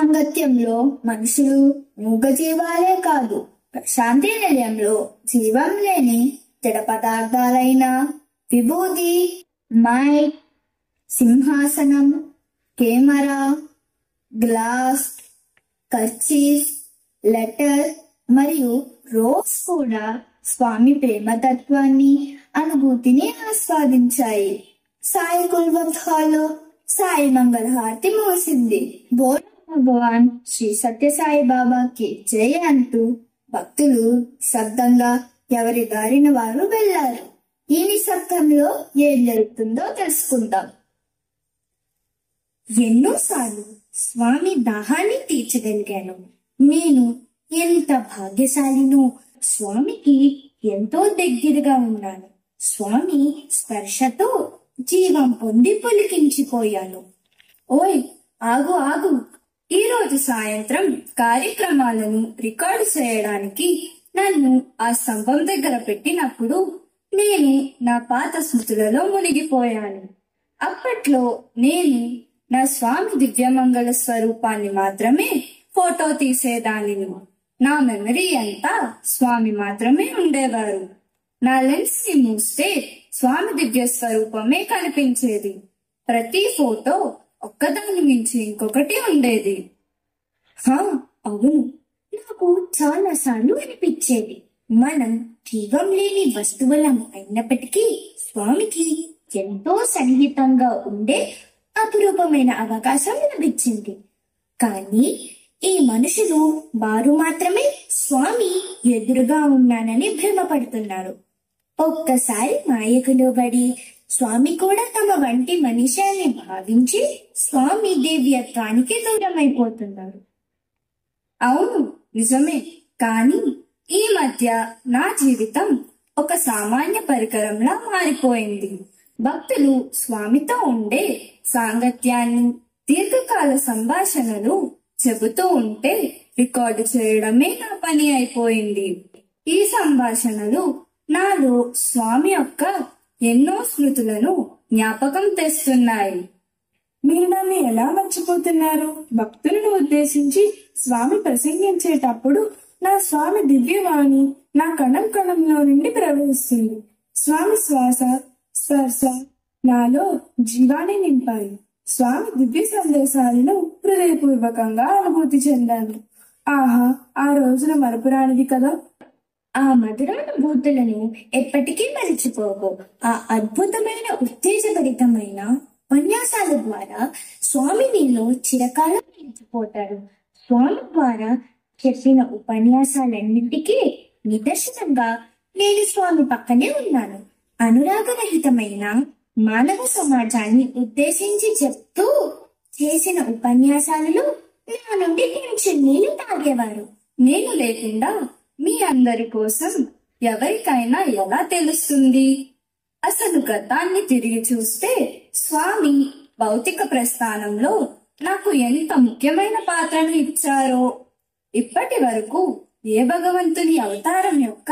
సాంగత్యంలో మనుషులు మూగజీవాలే కాదు, ప్రశాంతి నిలయంలో జీవం లేని జడ పదార్థాలైన విభూది, మైక్, సింహాసనం, కెమెరా, గ్లాస్, కర్చీఫ్, లెటర్ మరియు రోజ్ కూడా స్వామి ప్రేమతత్వాన్ని, అనుభూతిని ఆస్వాదించాయి. సాయి కుల్వంత్ హాల్లో సాయి మంగళహారతి మోసింది. బోలో భగవాన్ శ్రీ సత్యసాయి బాబాకి జై అంటూ భక్తులు శబ్దంగా ఎవరి దారిన వారు వెళ్లారు. ఈ నిశ్శబ్దంలో ఏం జరుగుతుందో తెలుసుకుందాం. ఎన్నోసార్లు స్వామి దాహాన్ని తీర్చగలిగాను. నేను ఎంత భాగ్యశాలినో. స్వామికి ఎంతో దగ్గరగా ఉన్నాను. స్వామి స్పర్శతో జీవం పొంది పులికించిపోయాను. ఓయ్ ఆగు ఆగు, ఈ రోజు సాయంత్రం కార్యక్రమాలను రికార్డు చేయడానికి నన్ను ఆ స్తంభం దగ్గర పెట్టినప్పుడు నేను నా పాత స్మృతులలో మునిగిపోయాను. అప్పట్లో నేను నా స్వామి దివ్యమంగళ స్వరూపాన్ని మాత్రమే ఫోటో తీసేదానిని. నా మెమరీ అంతా స్వామి మాత్రమే ఉండేవారు. నా లెన్స్ ని మూస్తే స్వామి దివ్య స్వరూపమే కనిపించేది. ప్రతి ఫోటో ఒక్కదాని మించి ఇంకొకటి ఉండేది. అవును, నాకు చాలా సార్లు అనిపించేది, మనం జీవం లేని వస్తువులం అయినప్పటికీ స్వామికి ఎంతో సన్నిహితంగా ఉండే అపురూపమైన అవకాశం లభించింది. కానీ ఈ మనుషులు వారు మాత్రమే స్వామి ఎదురుగా ఉన్నానని భ్రమపడుతున్నారు. ఒక్కసారి మాయకు లోబడి స్వామి కూడా తమ వంటి మనిషిని భావించి స్వామి దివ్యత్వానికి దూరమైపోతున్నారు. అవును నిజమే, కానీ ఈ మధ్య నా జీవితం ఒక సామాన్య పరికరంలా మారిపోయింది. భక్తులు స్వామితో ఉండే సాంగత్యాన్ని, దీర్ఘకాల సంభాషణలు చెబుతూ ఉంటే రికార్డు చేయడమే నా పని అయిపోయింది. ఈ సంభాషణలు నాలో స్వామి యొక్క ఎన్నో స్మృతులను జ్ఞాపకం తెస్తున్నాయి. మీరు నన్ను ఎలా మర్చిపోతున్నారు? భక్తులను ఉద్దేశించి స్వామి ప్రసంగించేటప్పుడు నా స్వామి దివ్యవాణి నా కణం కణంలో నుండి ప్రవహిస్తుంది. స్వామి శ్వాస, స్పర్శ నాలో జీవాన్ని నింపాయి. స్వామి దివ్య సందేశాలను హృదయపూర్వకంగా అనుభూతి చెందాను. ఆహా, ఆ రోజున మరపురానిది కదా. ఆ మధురానుభూతులను ఎప్పటికీ మరిచిపోకు. ఆ అద్భుతమైన ఉత్తేజభరితమైన ఉపన్యాసాల ద్వారా స్వామి నీలో చిరకాలం నిలిచిపోతాడు. స్వామి ద్వారా చెప్పిన ఉపన్యాసాలన్నింటికీ నిదర్శనంగా నేను స్వామి పక్కనే ఉన్నాను. అనురాగరహితమైన మానవ సమాజాన్ని ఉద్దేశించి చెప్తూ చేసిన ఉపన్యాసాలలో నా నుండి కొంచెం నీళ్లు తాగేవారు. నేను లేకుండా మీ అందరి కోసం ఎవరికైనా ఎలా తెలుస్తుంది? అసలు గతాన్ని తిరిగి చూస్తే స్వామి భౌతిక ప్రస్థానంలో నాకు ఎంత ముఖ్యమైన పాత్రను ఇచ్చారో. ఇప్పటి వరకు ఏ భగవంతుని అవతారం యొక్క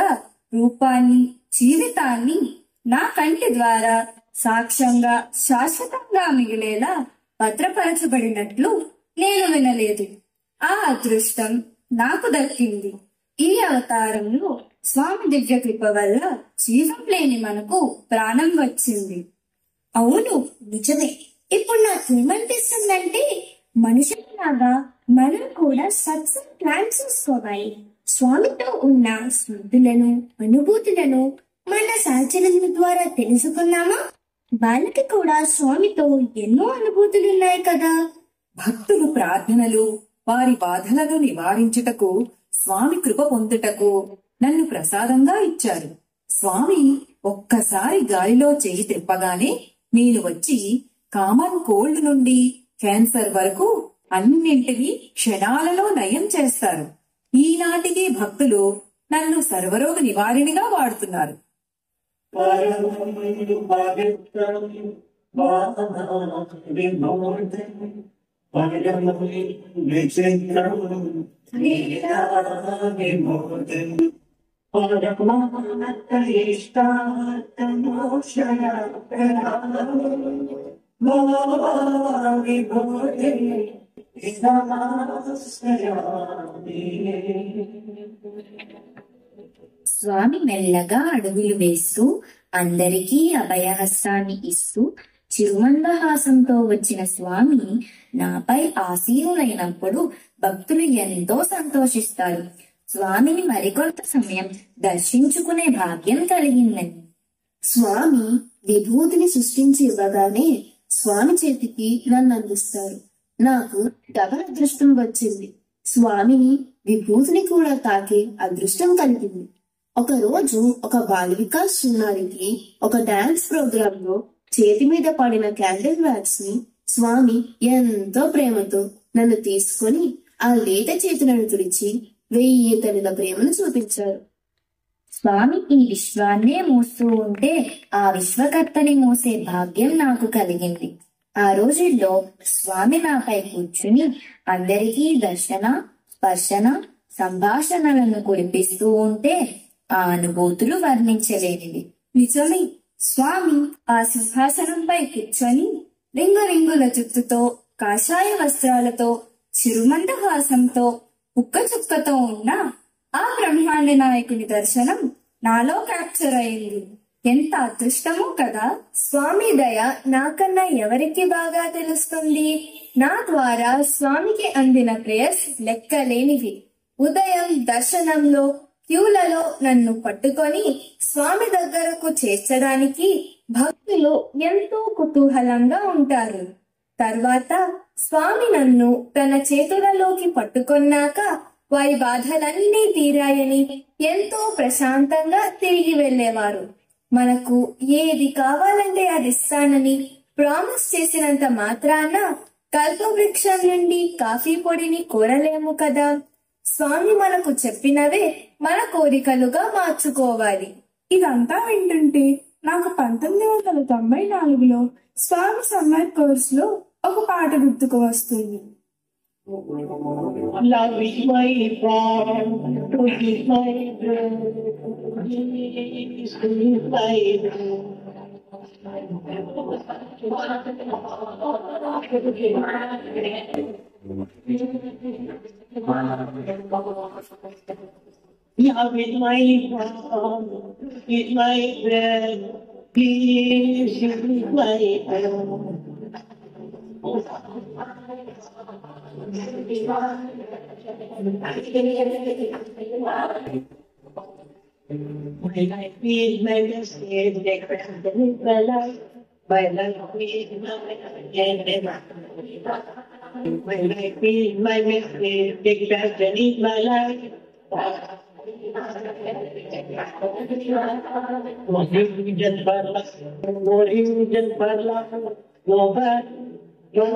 రూపాన్ని, జీవితాన్ని నా కంటి ద్వారా సాక్ష్యంగా శాశ్వతంగా మిగిలేలా భద్రపరచబడినట్లు నేను వినలేదు. ఆ అదృష్టం నాకు దక్కింది. ఈ అవతారంలో స్వామి దివ్య కృప వల్ల జీవం లేని మనకు ప్రాణం వచ్చింది. అవును నిజమే. ఇప్పుడు నాకేమనిపిస్తుందంటే మనుషులలాగా మనం కూడా సక్సెస్ ప్లాన్ చేసుకోవాలి. స్వామితో ఉన్న స్మృతులను, అనుభూతులను మన సహచరుల ద్వారా తెలుసుకున్నామా? వాళ్ళకి కూడా స్వామితో ఎన్నో అనుభూతులున్నాయి కదా. భక్తులు ప్రార్థనలు, వారి బాధలను నివారించుటకు, స్వామి కృప పొందుటకు నన్ను ప్రసాదంగా ఇచ్చారు. స్వామి ఒక్కసారి గాలిలో చేయి తిప్పగానే నేను వచ్చి కామన్ కోల్డ్ నుండి క్యాన్సర్ వరకు అన్నింటినీ క్షణాలలో నయం చేస్తారు. ఈనాటికి భక్తులు నన్ను సర్వరోగ నివారిణిగా వాడుతున్నారు. స్వామి మెల్లగా అడుగులు వేస్తూ అందరికీ అభయహస్తాన్ని ఇస్తూ చిరుమందహాసంతో వచ్చిన స్వామి నాపై ఆసీనులైనప్పుడు భక్తులు ఎంతో సంతోషిస్తారు. స్వామిని మరికొంత సమయం దర్శించుకునే భాగ్యం కలిగిందని. స్వామి విభూతిని సృష్టించి ఇవ్వగానే స్వామి చేతికి నన్ను అందిస్తారు. నాకు డబల్ అదృష్టం వచ్చింది. స్వామిని విభూతిని కూడా తాకే అదృష్టం కలిగింది. ఒక రోజు ఒక బాల వికాస్ చిన్నారికి ఒక డాన్స్ ప్రోగ్రామ్ లో చేతి మీద పడిన క్యాండిల్ వ్యాక్స్ ని స్వామి ఎంతో ప్రేమతో నన్ను తీసుకొని ఆ లేత చేతులను తుడిచి 1000 తల్లుల ప్రేమను చూపించారు. స్వామి ఈ విశ్వాన్నే మోస్తూ ఉంటే ఆ విశ్వకర్తని మోసే భాగ్యం నాకు కలిగింది. ఆ రోజుల్లో స్వామి నాపై కూర్చుని అందరికీ దర్శన, స్పర్శన, సంభాషణలను కురిపిస్తూ ఉంటే ఆ అనుభూతులు వర్ణించలేనివి. నిజమే, స్వామి ఆ సింహాసనంపై కూర్చొని రింగుల జుత్తుతో, కాషాయ వస్త్రాలతో, చిరుమందహాసంతో, ఉక్కచుక్కతో ఉన్న ఆ బ్రహ్మాండ నాయకుని దర్శనం నాలో క్యాప్చర్ అయింది. ఎంత అదృష్టమో కదా. స్వామి దయ నాకన్నా ఎవరికి బాగా తెలుస్తుంది? నా ద్వారా స్వామికి అందిన ప్రేయర్స్ లెక్కలేనివి. ఉదయం దర్శనంలో క్యూలలో నన్ను పట్టుకొని స్వామి దగ్గరకు చేర్చడానికి భక్తులు ఎంతో కుతూహలంగా ఉంటారు. తర్వాత స్వామి నన్ను తన చేతులలోకి పట్టుకొన్నాక వారి బాధలన్నీ తీరాయని ఎంతో ప్రశాంతంగా తిరిగి వెళ్లేవారు. మనకు ఏది కావాలంటే అది ఇస్తానని ప్రామిస్ చేసినంత మాత్రాన కల్పవృక్షం నుండి కాఫీ పొడిని కోరలేము కదా. స్వామి మనకు చెప్పినవే మన కోరికలుగా మార్చుకోవాలి. ఇదంతా వింటుంటే నాకు 1994లో స్వామి సమ్మర్ కోర్స్ లో ఒక పాట గుర్తుకు వస్తుంది. Love is my bond, to give my breath, is to give my Love is my bond, is my breath, please give my breath. When I feel my mistake, they cramp in my life. When I feel my When I feel my mistake, they cramp in my life. Mohijan parla, no bad, no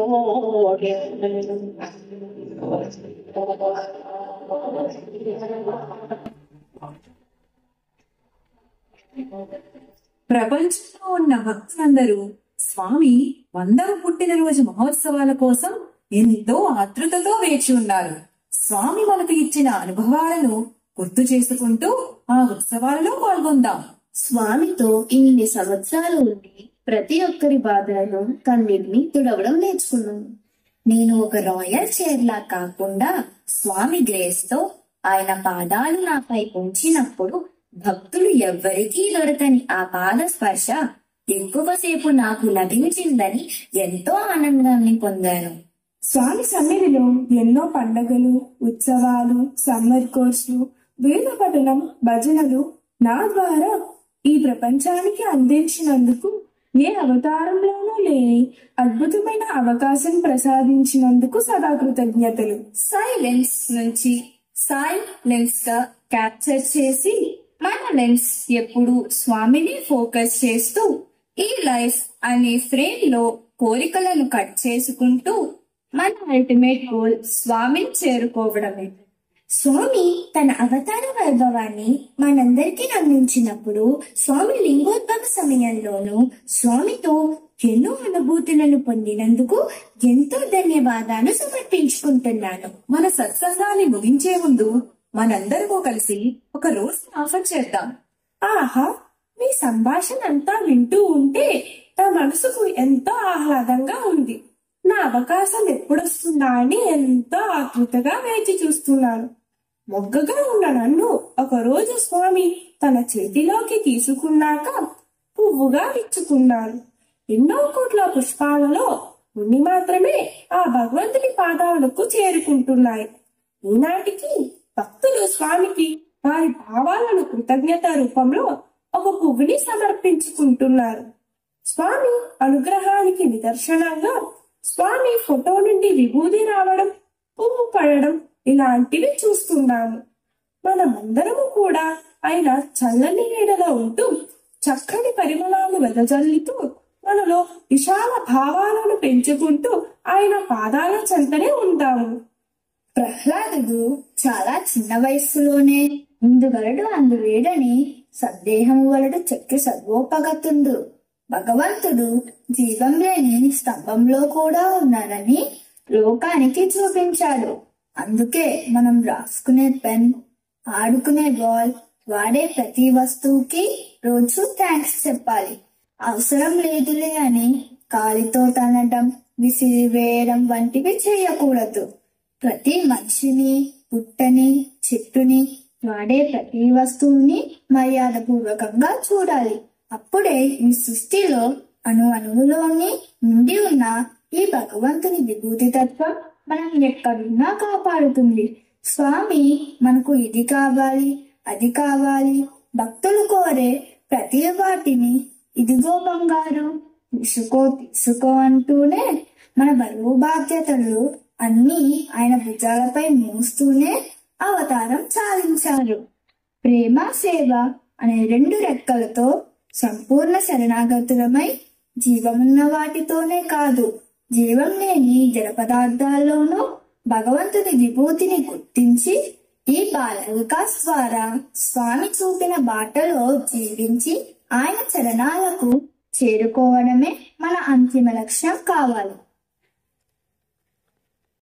ప్రపంచంలో ఉన్న భక్తులందరూ స్వామి 100వ పుట్టినరోజు మహోత్సవాల కోసం ఎంతో ఆతృతతో వేచి ఉన్నారు. స్వామి మనకు ఇచ్చిన అనుభవాలను గుర్తు చేసుకుంటూ ఆ ఉత్సవాలలో పాల్గొందాం. స్వామితో ఇన్ని సంవత్సరాలు ఉండి ప్రతి ఒక్కరి బాధలను కన్నీటిని తుడవడం నేర్చుకున్నాను. నేను ఒక రాయల్ చైర్లా కాకుండా స్వామి గ్రేస్ తో ఆయన పాదాలు నాపై ఉంచినప్పుడు భక్తులు ఎవ్వరికీ దొరకని ఆ పాద స్పర్శ ఎక్కువసేపు నాకు లభించిందని ఎంతో ఆనందాన్ని పొందాను. స్వామి సన్నిధిలో ఎన్నో పండగలు, ఉత్సవాలు, సమ్మర్ కోర్సులు, వేద పఠనం, భజనలు నా ద్వారా ఈ ప్రపంచానికి అందించినందుకు, ఏ అవతారంలోనూ లేని అద్భుతమైన అవకాశం ప్రసాదించినందుకు సదా కృతజ్ఞతలు. సైలెన్స్ నుంచి సాయి లెన్స్ గా క్యాప్చర్ చేసి మన లెన్స్ ఎప్పుడు స్వామిని ఫోకస్ చేస్తూ ఈ లైఫ్ అనే ఫ్రేమ్ లో కోరికలను కట్ చేసుకుంటూ మన అల్టిమేట్ గోల్ స్వామిని చేరుకోవడమే. స్వామి తన అవతార వైభవాన్ని మనందరికీ అందించినప్పుడు స్వామి లింగోద్భవ సమయంలోనూ స్వామితో ఎన్నో అనుభూతులను పొందినందుకు ఎంతో ధన్యవాదాలు సమర్పించుకుంటున్నాను. మన సత్సంగాన్ని ముగించే ముందు మనందరూ కలిసి ఒక రోజు ఆఫర్ చేద్దాం. ఆహా, మీ సంభాషణ అంతా వింటూ ఉంటే నా మనసుకు ఎంతో ఆహ్లాదంగా ఉంది. నా అవకాశం ఎప్పుడొస్తుందా అని ఎంతో ఆతృతగా వేచి చూస్తున్నాను. మొగ్గగా ఉన్న నన్ను ఒకరోజు స్వామి తన చేతిలోకి తీసుకున్నాక పువ్వుగా విచ్చుకున్నాను. ఎన్నో కోట్ల పుష్పాలలో కొన్ని మాత్రమే ఆ భగవంతుని పాదాలకు చేరుకుంటున్నాయి. ఈనాటికి భక్తులు స్వామికి వారి భావాలను కృతజ్ఞత రూపంలో ఒక పువ్వుని సమర్పించుకుంటున్నారు. స్వామి అనుగ్రహానికి నిదర్శనంగా స్వామి ఫోటో నుండి విభూది రావడం, పువ్వు పడడం ఇలాంటివి చూస్తున్నాము. మనమందరము కూడా ఆయన చల్లని నీడలో ఉంటూ చక్కని పరిమళాలు వెదజల్లుతూ మనలో విశాల భావాలను పెంచుకుంటూ ఆయన పాదాల చెంతనే ఉంటాము. ప్రహ్లాదుడు చాలా చిన్న వయస్సులోనే ఇందువలడు అందులేడని సందేహము వలడు చెక్కి సర్వోపగతుండు. భగవంతుడు జీవం లేని స్తంభంలో కూడా ఉన్నాడని లోకానికి చూపించాడు. అందుకే మనం రాసుకునే పెన్, ఆడుకునే బాల్, వాడే ప్రతి వస్తువుకి రోజు థ్యాంక్స్ చెప్పాలి. అవసరం లేదులే అని కాలితో తనడం, విసిరివేయడం వంటివి చేయకూడదు. ప్రతి మనిషిని, పుట్టని, చెట్టుని, వాడే ప్రతి వస్తువుని మర్యాదపూర్వకంగా చూడాలి. అప్పుడే ఈ సృష్టిలో అణువులోని నిండి ఉన్న ఈ భగవంతుని విభూతి తత్వం మనం ఎక్కడున్నా కాపాడుతుంది. స్వామి మనకు ఇది కావాలి, అది కావాలి, భక్తులు కోరే ప్రతి వాటిని ఇదిగో బంగారు, తీసుకో అంటూనే మన బరువు బాధ్యతలు అన్నీ ఆయన భుజాలపై మోస్తూనే అవతారం చాలించారు. ప్రేమ, సేవ అనే 2 రెక్కలతో సంపూర్ణ శరణాగతులమై జీవమున్న వాటితోనే కాదు, జీవం లేని జడ పదార్థాల్లోనూ భగవంతుని విభూతిని గుర్తించి ఈ బాల వికాస్ ద్వారా స్వామి చూపిన బాటలో జీవించి ఆయన చరణాలకు చేరుకోవడమే మన అంతిమ లక్ష్యం కావాలి.